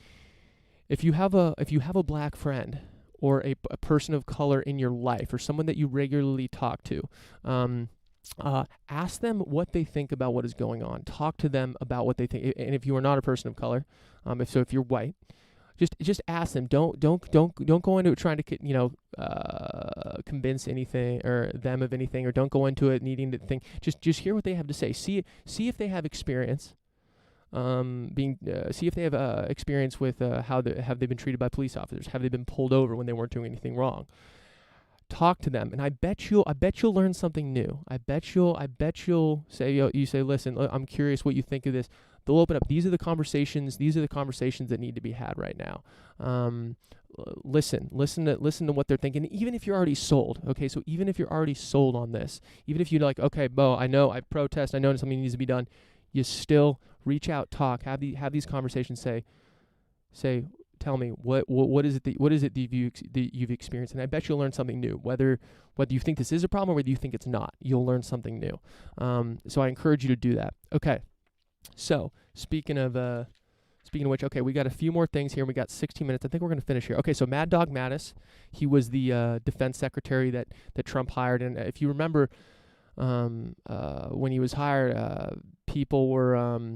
If you have a black friend or a person of color in your life, or someone that you regularly talk to, ask them what they think about what is going on. Talk to them about what they think. And if you are not a person of color, if you're white, just ask them. Don't go into it trying to convince anything or them of anything, or don't go into it needing to think. Just hear what they have to say. See if they have experience. See if they have experience with have they been treated by police officers? Have they been pulled over when they weren't doing anything wrong? Talk to them, and I bet you'll learn something new. I bet you'll say, you say, listen, I'm curious what you think of this. They'll open up. These are the conversations that need to be had right now. Listen to what they're thinking, even if you're already sold. Okay, so even if you're already sold on this, even if you're like, okay, Bo, I know, I protest, I know something needs to be done, you still reach out, talk, have these conversations. Say, tell me what is it that you've experienced, and I bet you'll learn something new. Whether you think this is a problem or whether you think it's not, you'll learn something new. So I encourage you to do that. Okay. So speaking of which, okay, we got a few more things here. We got 16 minutes. I think we're going to finish here. Okay, so Mad Dog Mattis, he was the defense secretary that Trump hired, and if you remember, when he was hired, people were.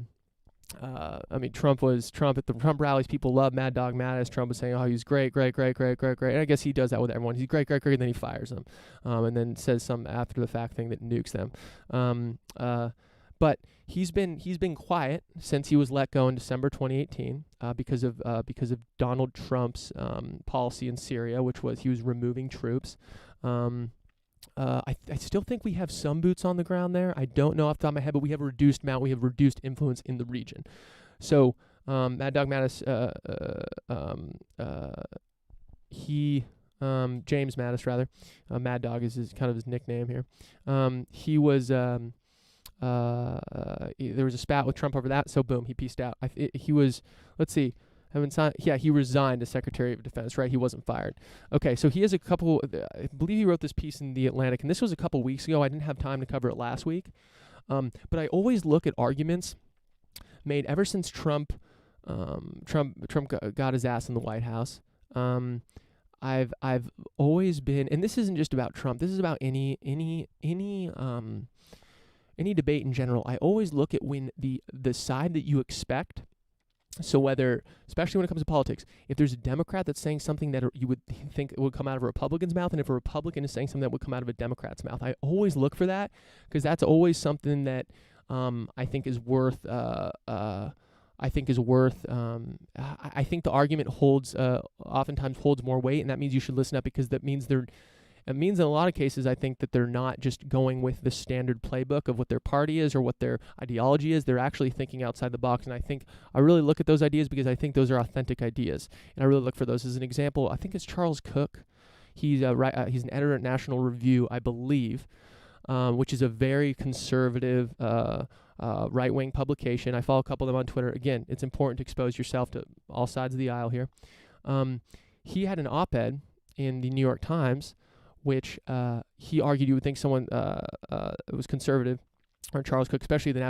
Trump at the Trump rallies. People love Mad Dog Mattis. Trump was saying, "Oh, he's great." And I guess he does that with everyone. He's great, and then he fires them, and then says some after the fact thing that nukes them. But he's been quiet since he was let go in December 2018 because of Donald Trump's policy in Syria, which was he was removing troops. I still think we have some boots on the ground there. I don't know off the top of my head, but we have a reduced amount. We have reduced influence in the region. So Mad Dog Mattis, James Mattis rather, Mad Dog is kind of his nickname here. He was there was a spat with Trump over that, so boom, he peaced out. He was, let's see, he resigned as Secretary of Defense, right? He wasn't fired. Okay, so he has a couple, I believe he wrote this piece in The Atlantic, and this was a couple weeks ago. I didn't have time to cover it last week. But I always look at arguments made ever since Trump got his ass in the White House. I've always been, and this isn't just about Trump. This is about any debate in general. I always look at when the side that you expect. So whether, especially when it comes to politics, if there's a Democrat that's saying something that you would think would come out of a Republican's mouth, and if a Republican is saying something that would come out of a Democrat's mouth, I always look for that, because that's always something that I think is worth. I think the argument oftentimes holds more weight, and that means you should listen up, because that means it means in a lot of cases, I think that they're not just going with the standard playbook of what their party is or what their ideology is. They're actually thinking outside the box. And I really look at those ideas because I think those are authentic ideas. And I really look for those. As an example, I think it's Charles Cook. He's an editor at National Review, I believe, which is a very conservative right-wing publication. I follow a couple of them on Twitter. Again, it's important to expose yourself to all sides of the aisle here. He had an op-ed in the New York Times, which he argued you would think someone was conservative, or Charles Cook, especially the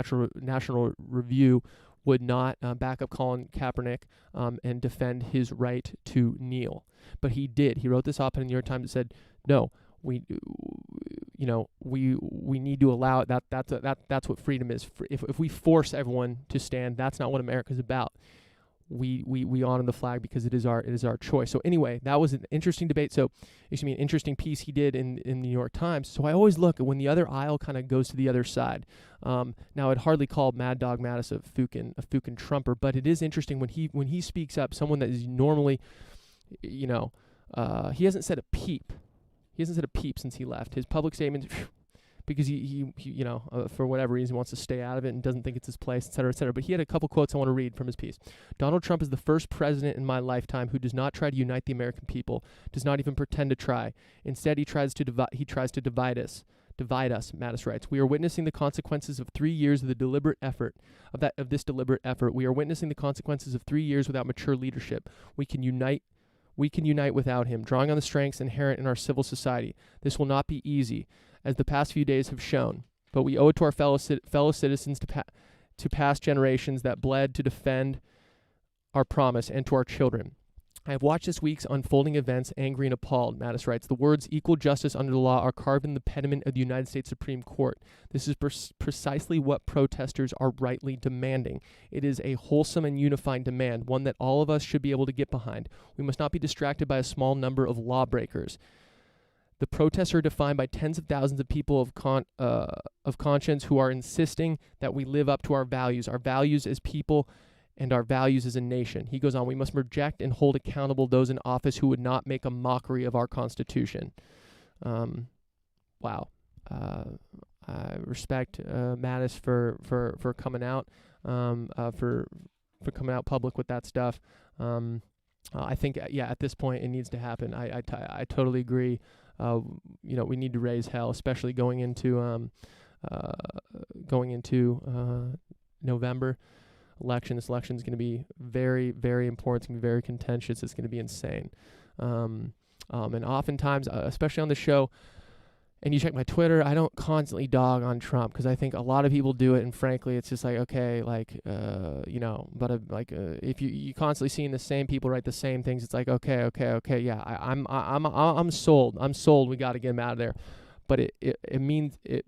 National Review, would not back up Colin Kaepernick and defend his right to kneel. But he did. He wrote this op-ed in the New York Times that said, no, we need to allow it. That's what freedom is. If we force everyone to stand, that's not what America's about. We honor the flag because it is our choice. So anyway, that was an interesting debate. An interesting piece he did in the New York Times. So I always look at when the other aisle kind of goes to the other side. Now I'd hardly call Mad Dog Mattis a Fukin Trumper, but it is interesting when he speaks up. Someone that is normally, he hasn't said a peep. He hasn't said a peep since he left. His public statements. Because he for whatever reason wants to stay out of it and doesn't think it's his place, et cetera, et cetera. But he had a couple quotes I want to read from his piece. Donald Trump is the first president in my lifetime who does not try to unite the American people, does not even pretend to try. Instead, he tries to divide us. Mattis writes. We are witnessing the consequences of 3 years of the deliberate effort of this deliberate effort. We are witnessing the consequences of 3 years without mature leadership. We can unite without him, drawing on the strengths inherent in our civil society. This will not be easy, as the past few days have shown, but we owe it to our fellow citizens to past generations that bled to defend our promise, and to our children. I have watched this week's unfolding events angry and appalled, Mattis writes. The words equal justice under the law are carved in the pediment of the United States Supreme Court. This is precisely what protesters are rightly demanding. It is a wholesome and unifying demand, one that all of us should be able to get behind. We must not be distracted by a small number of lawbreakers. The protests are defined by tens of thousands of people of conscience who are insisting that we live up to our values as people and our values as a nation. He goes on, we must reject and hold accountable those in office who would not make a mockery of our Constitution. Wow. I respect Mattis for coming out, for coming out public with that stuff. I think, at this point it needs to happen. I totally agree. We need to raise hell, especially going into November election. This election is going to be very, very important. It's going to be very contentious. It's going to be insane. And oftentimes, especially on the show, and you check my Twitter, I don't constantly dog on Trump because I think a lot of people do it, and frankly, it's just like, okay, if you constantly seeing the same people write the same things, it's like, okay, yeah, I'm sold. I'm sold. We got to get him out of there. But it means it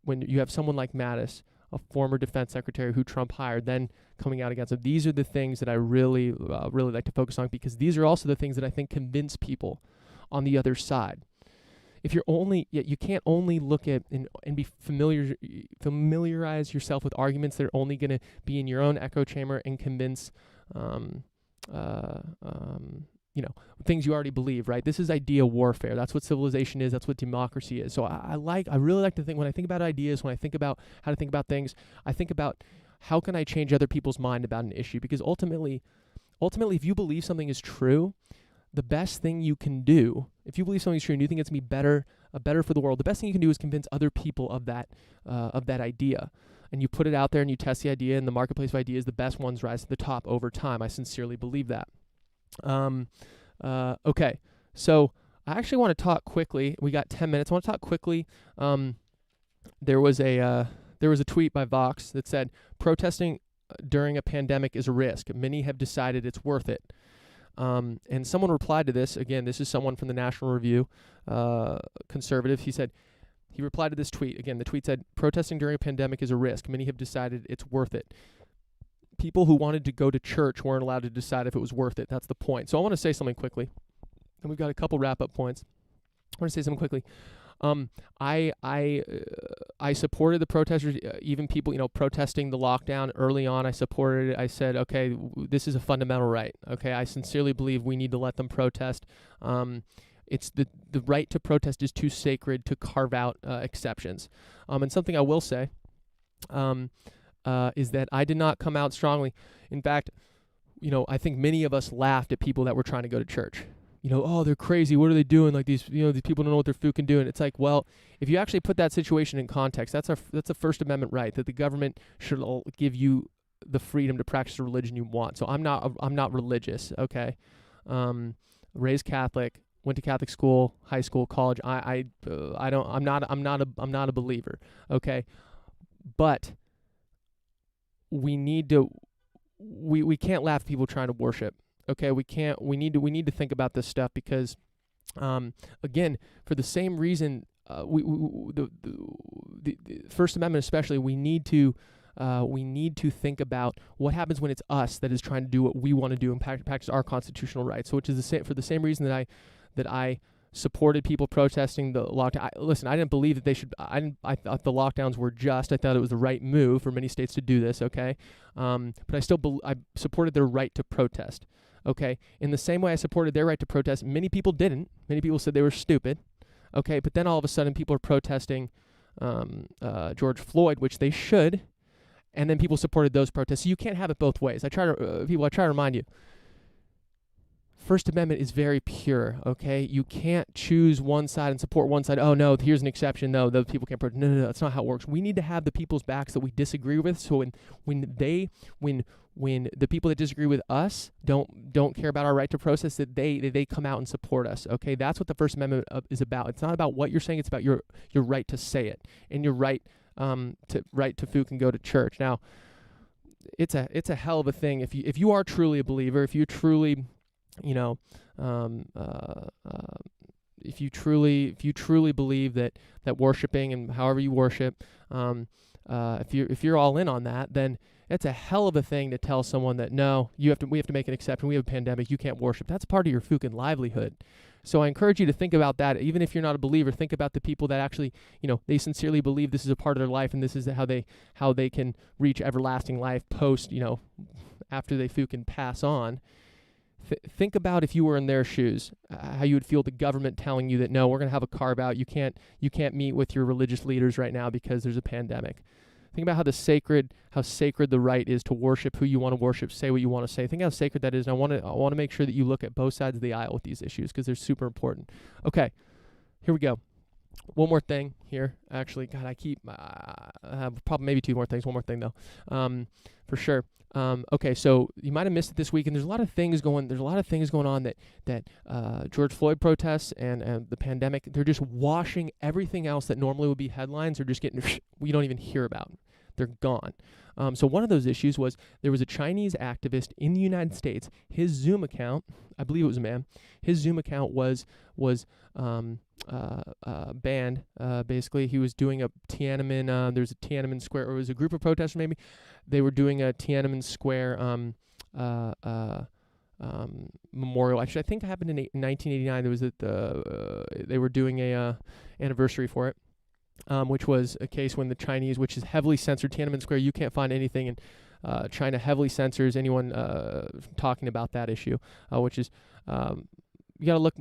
when you have someone like Mattis, a former defense secretary who Trump hired, then coming out against him. These are the things that I really like to focus on, because these are also the things that I think convince people on the other side. If you can't only look at and be familiarize yourself with arguments that are only going to be in your own echo chamber and convince things you already believe, right? This is idea warfare. That's what civilization is. That's what democracy is. So I really like to think, when I think about ideas, when I think about how to think about things, I think about how can I change other people's mind about an issue? Because ultimately, if you believe something is true, the best thing you can do, if you believe something is true and you think it's going to be better for the world, the best thing you can do is convince other people of that idea. And you put it out there and you test the idea, and the marketplace of ideas, the best ones rise to the top over time. I sincerely believe that. Okay, so I actually want to talk quickly. We got 10 minutes. I want to talk quickly. There was a tweet by Vox that said, protesting during a pandemic is a risk. Many have decided it's worth it. And someone replied to this. Again, this is someone from the National Review, conservative. He replied to this tweet. Again, the tweet said, protesting during a pandemic is a risk. Many have decided it's worth it. People who wanted to go to church weren't allowed to decide if it was worth it. That's the point. So I want to say something quickly. And we've got a couple wrap-up points. I want to say something quickly. I supported the protesters, even people, protesting the lockdown early on. I supported it. I said, okay, this is a fundamental right. Okay, I sincerely believe we need to let them protest. It's the right to protest is too sacred to carve out exceptions. And something I will say is that I did not come out strongly. In fact, I think many of us laughed at people that were trying to go to church. Oh, they're crazy. What are they doing? Like these people don't know what their fucking doing. It's like, well, if you actually put that situation in context, that's a First Amendment right, that the government should give you the freedom to practice the religion you want. So I'm not religious. Okay, raised Catholic, went to Catholic school, high school, college. I'm not a believer. Okay, but we need to. We can't laugh at people trying to worship. Okay, we need to think about this stuff because, again, for the same reason, the First Amendment especially, we need to think about what happens when it's us that is trying to do what we want to do and practice our constitutional rights. So, which is for the same reason that I supported people protesting the lockdown. I didn't believe that they should. I thought the lockdowns were just. I thought it was the right move for many states to do this. Okay, but I supported their right to protest. Okay, in the same way I supported their right to protest, many people didn't. Many people said they were stupid. Okay, but then all of a sudden people are protesting George Floyd, which they should, and then people supported those protests. So you can't have it both ways. I try to remind you. First Amendment is very pure, okay? You can't choose one side and support one side. Oh, no, here's an exception. No, those people can't protest. No, that's not how it works. We need to have the people's backs that we disagree with. So when the people that disagree with us don't care about our right to protest, that they come out and support us, okay? That's what the First Amendment is about. It's not about what you're saying. It's about your right to say it and your right to food and go to church. Now, it's a hell of a thing if you are truly a believer, if you truly if you truly believe that worshiping and however you worship, if you're all in on that, then it's a hell of a thing to tell someone that no, we have to make an exception. We have a pandemic. You can't worship. That's part of your fucking livelihood. So I encourage you to think about that. Even if you're not a believer, think about the people that actually, they sincerely believe this is a part of their life and this is how they can reach everlasting life post, after they fucking pass on. Think about if you were in their shoes, how you would feel the government telling you that no, we're going to have a carve out. You can't meet with your religious leaders right now because there's a pandemic. Think about how sacred the right is to worship who you want to worship, say what you want to say. Think how sacred that is, and I want to make sure that you look at both sides of the aisle with these issues because they're super important. Okay, here we go. One more thing here. Actually, God, I have probably maybe two more things. One more thing though, for sure. Okay, so you might have missed it this week, and there's a lot of things going on that George Floyd protests and the pandemic. They're just washing everything else that normally would be headlines. They're just getting we don't even hear about. They're gone. So one of those issues was there was a Chinese activist in the United States. His Zoom account, I believe it was a man. His Zoom account was banned. Basically, he was doing a Tiananmen. There's a Tiananmen Square, or it was a group of protesters. Maybe they were doing a Tiananmen Square memorial. Actually, I think it happened in 1989. There was they were doing a anniversary for it. Which was a case when the Chinese, which is heavily censored, Tiananmen Square, you can't find anything, and China heavily censors anyone talking about that issue, which is you got to look.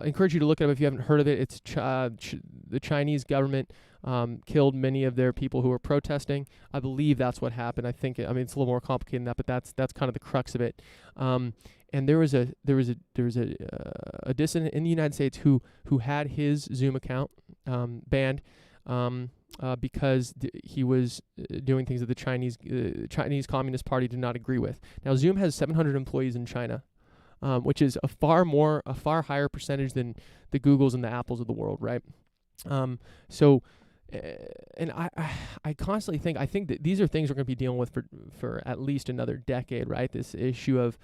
I encourage you to look it up if you haven't heard of it. It's the Chinese government killed many of their people who were protesting. I believe that's what happened. I mean, it's a little more complicated than that, but that's kind of the crux of it. And there was a dissident in the United States who had his Zoom account banned because he was doing things that the Chinese Communist Party did not agree with. Now, Zoom has 700 employees in China, which is a far higher percentage than the Googles and the Apples of the world, right? And I constantly think that these are things we're going to be dealing with for at least another decade, right? This issue of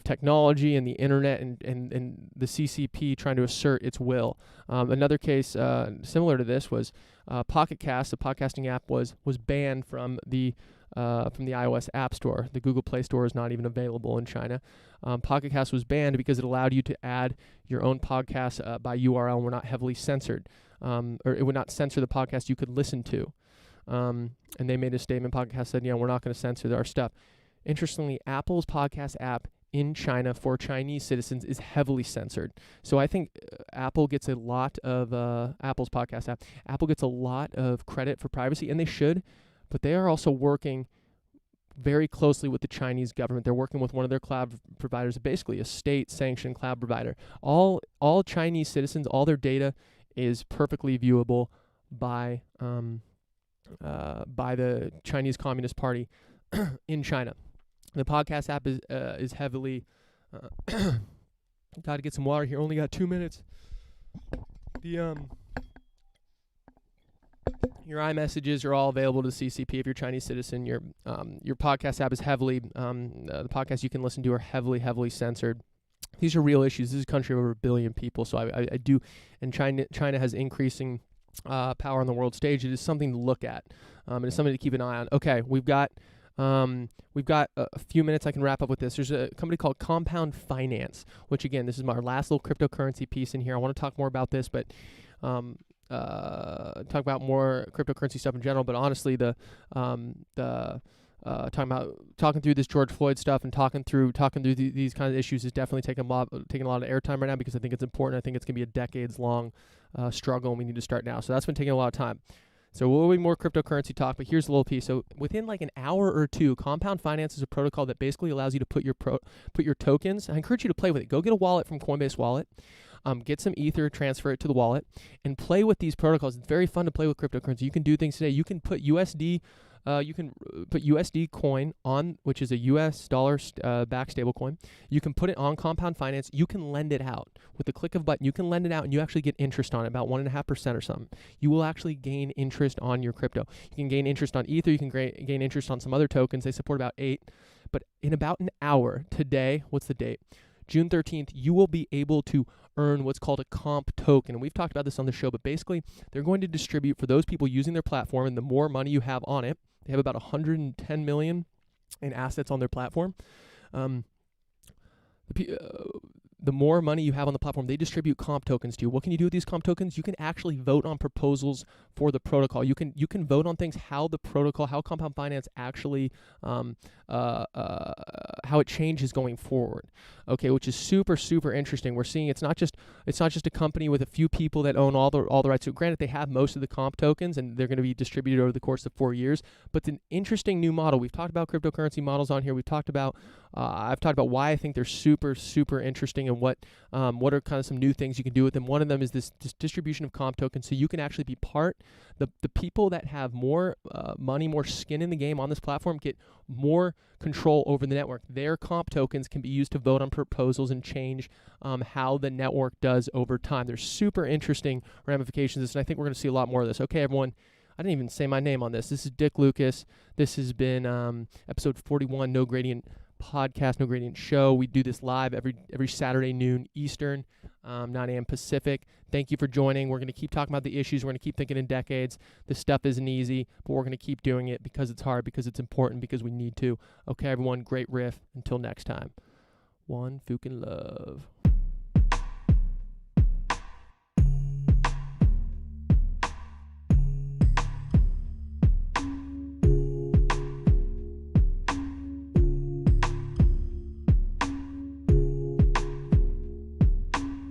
technology and the internet and the CCP trying to assert its will. Another case similar to this was Pocket Cast, the podcasting app, was banned from the iOS App Store. The Google Play Store is not even available in China. Pocket Cast was banned because it allowed you to add your own podcast by URL and were not heavily censored. Or it would not censor the podcast you could listen to. And they made a statement. Podcast said, we're not going to censor our stuff. Interestingly, Apple's podcast app in China for Chinese citizens is heavily censored. So I think Apple gets a lot of, Apple's podcast app, Apple gets a lot of credit for privacy, and they should, but they are also working very closely with the Chinese government. They're working with one of their cloud providers, basically a state-sanctioned cloud provider. All Chinese citizens, all their data is perfectly viewable by the Chinese Communist Party in China. The podcast app is heavily. Got to get some water here. Only got 2 minutes. Your iMessages are all available to CCP if you're a Chinese citizen. Your podcast app is heavily. The podcasts you can listen to are heavily censored. These are real issues. This is a country of over 1 billion people, so I do, and China has increasing power on the world stage. It is something to look at, and it's something to keep an eye on. Okay, we've got a few minutes. I can wrap up with this. There's a company called Compound Finance, which again, this is my last little cryptocurrency piece in here. I want to talk more about this, but talk about more cryptocurrency stuff in general. But honestly, talking through this George Floyd stuff and talking through these kinds of issues is definitely taking a lot of airtime right now, because I think it's important. I think it's going to be a decades-long struggle, and we need to start now. So that's been taking a lot of time. So we'll be more cryptocurrency talk, but here's a little piece. So within like an hour or two, Compound Finance is a protocol that basically allows you to put your tokens. I encourage you to play with it. Go get a wallet from Coinbase Wallet. Get some Ether, transfer it to the wallet, and play with these protocols. It's very fun to play with cryptocurrency. You can do things today. You can put USD. You can put USD coin on, which is a US dollar backed stable coin. You can put it on Compound Finance. You can lend it out. With the click of a button, you can lend it out, and you actually get interest on it, about 1.5% or something. You will actually gain interest on your crypto. You can gain interest on Ether. You can gain interest on some other tokens. They support about 8. But in about an hour today, what's the date? June 13th, you will be able to earn what's called a comp token. And we've talked about this on the show, but basically they're going to distribute for those people using their platform, and the more money you have on it, they have about 110 million in assets on their platform. The more money you have on the platform, they distribute comp tokens to you. What can you do with these comp tokens? You can actually vote on proposals for the protocol. You can vote on things, how Compound Finance actually, how it changes going forward. Okay, which is super, super interesting. We're seeing it's not just a company with a few people that own all the rights. So granted, they have most of the comp tokens, and they're going to be distributed over the course of 4 years. But it's an interesting new model. We've talked about cryptocurrency models on here. I've talked about why I think they're super, super interesting, and what are kind of some new things you can do with them. One of them is this distribution of comp tokens, so you can actually be the people that have more money, more skin in the game on this platform get more control over the network. Their comp tokens can be used to vote on proposals and change how the network does over time. There's super interesting ramifications, and I think we're going to see a lot more of this. Okay, everyone. I didn't even say my name on this. This is Dick Lucas. This has been episode 41, No Gradient Podcast, No Gradient Show. We do this live every Saturday noon Eastern, 9 a.m. Pacific. Thank you for joining. We're going to keep talking about the issues. We're going to keep thinking in decades. This stuff isn't easy, but we're going to keep doing it because it's hard, because it's important, because we need to. Okay, everyone, great riff. Until next time. One fucking love.